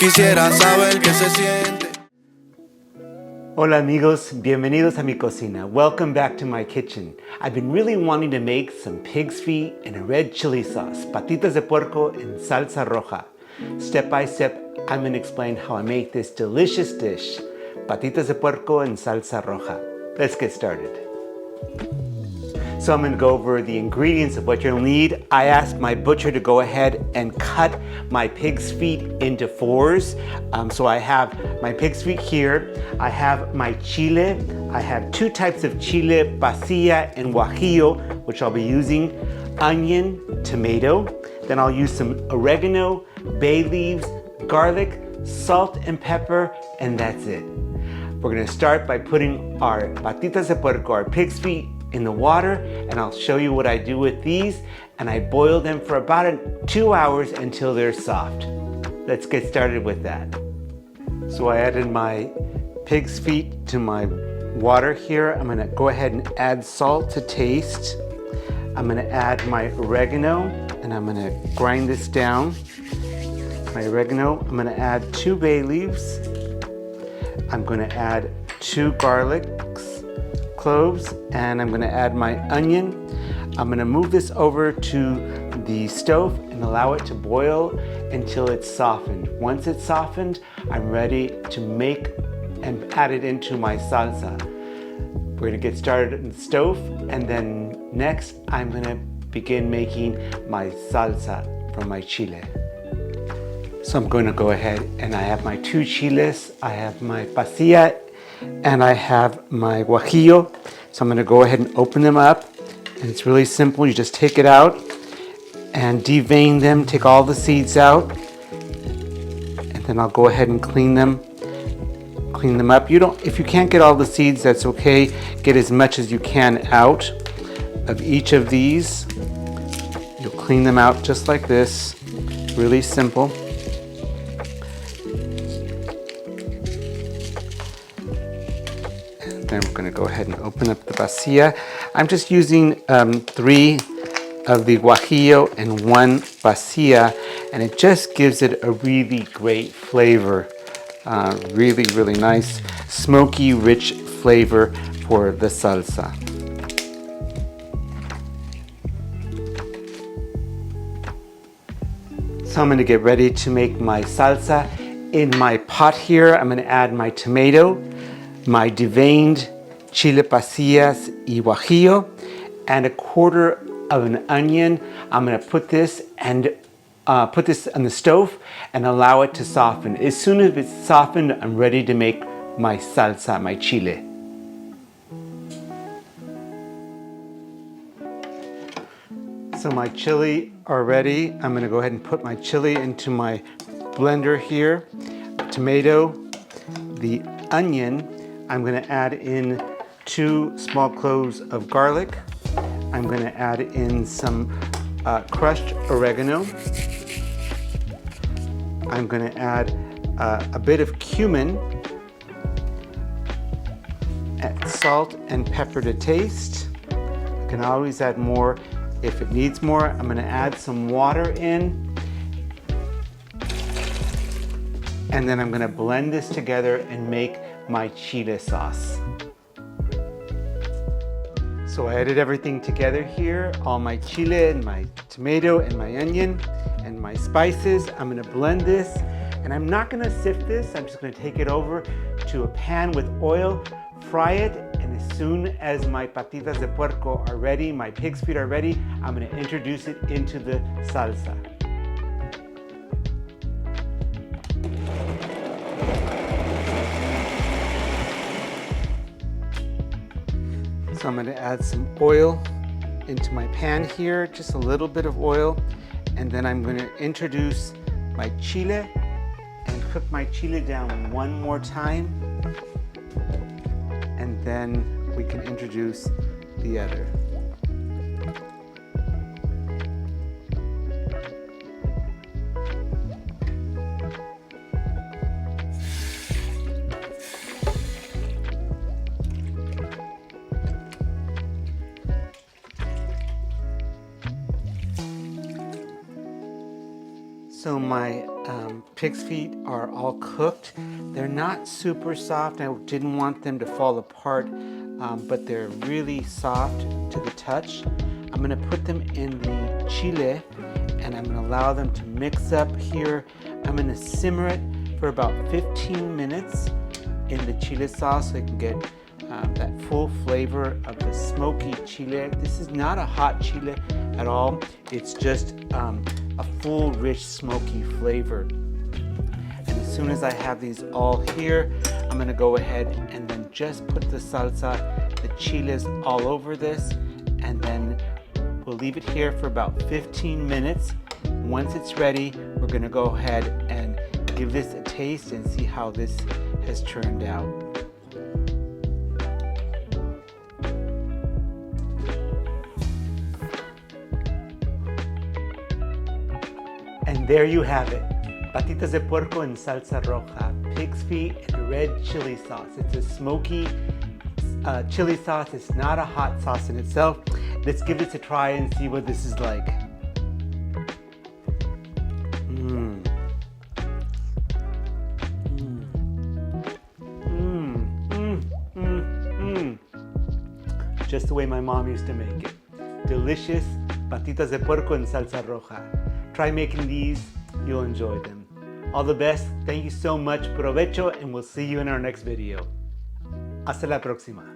quisiera saber qué se siente. Hola amigos, bienvenidos a mi cocina. Welcome back to my kitchen. I've been really wanting to make some pig's feet in a red chili sauce, patitas de puerco in salsa roja. Step by step, I'm going to explain how I make this delicious dish, patitas de puerco in salsa roja. Let's get started. So I'm going to go over the ingredients of what you'll need. I asked my butcher to go ahead and cut my pig's feet into fours. So I have my pig's feet here. I have my chile. I have two types of chile, pasilla and guajillo, which I'll be using. Onion, tomato. Then I'll use some oregano, bay leaves, garlic, salt and pepper, and that's it. We're going to start by putting our patitas de puerco, our pig's feet, in the water, and I'll show you what I do with these, and I boil them for about 2 hours until they're soft. Let's get started with that. So I added my pig's feet to my water here. I'm going to go ahead and add salt to taste. I'm going to add my oregano, and I'm going to grind this down. My oregano, I'm going to add 2 bay leaves. I'm going to add 2 garlic cloves, and I'm going to add my onion. I'm going to move this over to the stove and allow it to boil until it's softened. Once it's softened, I'm ready to make and add it into my salsa. We're going to get started in the stove, and then next I'm going to begin making my salsa from my chile. So I'm going to go ahead and I have my 2 chiles, I have my pasilla, and I have my guajillo. So I'm going to go ahead and open them up, and it's really simple. You just take it out and devein them, take all the seeds out, and then I'll go ahead and clean them up. If you can't get all the seeds, that's okay. Get as much as you can out of each of these. You'll clean them out just like this. Really simple. Then we're going to go ahead and open up the pasilla. I'm just using 3 of the guajillo and 1 pasilla, and it just gives it a really great flavor. Really nice, smoky, rich flavor for the salsa. So I'm going to get ready to make my salsa. In my pot here, I'm going to add my tomato, my deveined chile pasillas y guajillo, and 1/4 of an onion. I'm going to put this on the stove and allow it to soften. As soon as it's softened, I'm ready to make my salsa, my chile. So my chili are ready. I'm going to go ahead and put my chili into my blender here. Tomato, the onion. I'm going to add in 2 small cloves of garlic. I'm going to add in some crushed oregano. I'm going to add a bit of cumin, add salt and pepper to taste. You can always add more if it needs more. I'm going to add some water in. And then I'm going to blend this together and make my chile sauce. So I added everything together here, all my chile and my tomato and my onion and my spices. I'm going to blend this, and I'm not going to sift this. I'm just going to take it over to a pan with oil, fry it, and as soon as my patitas de puerco are ready, my pig's feet are ready, I'm going to introduce it into the salsa. So I'm going to add some oil into my pan here, just a little bit of oil, and then I'm going to introduce my chile and cook my chile down one more time, and then we can introduce the other. So my pig's feet are all cooked. They're not super soft. I didn't want them to fall apart, but they're really soft to the touch. I'm gonna put them in the chile and I'm gonna allow them to mix up here. I'm gonna simmer it for about 15 minutes in the chile sauce so I can get that full flavor of the smoky chile. This is not a hot chile at all. It's just a full, rich, smoky flavor. And as soon as I have these all here, I'm gonna go ahead and then just put the salsa, the chiles all over this, and then we'll leave it here for about 15 minutes. Once it's ready, we're gonna go ahead and give this a taste and see how this has turned out. And there you have it, patitas de puerco en salsa roja, pig's feet and red chili sauce. It's a smoky chili sauce. It's not a hot sauce in itself. Let's give this a try and see what this is like. Just the way my mom used to make it. Delicious patitas de puerco en salsa roja. Try making these, you'll enjoy them. All the best, thank you so much, provecho, and we'll see you in our next video. Hasta la próxima.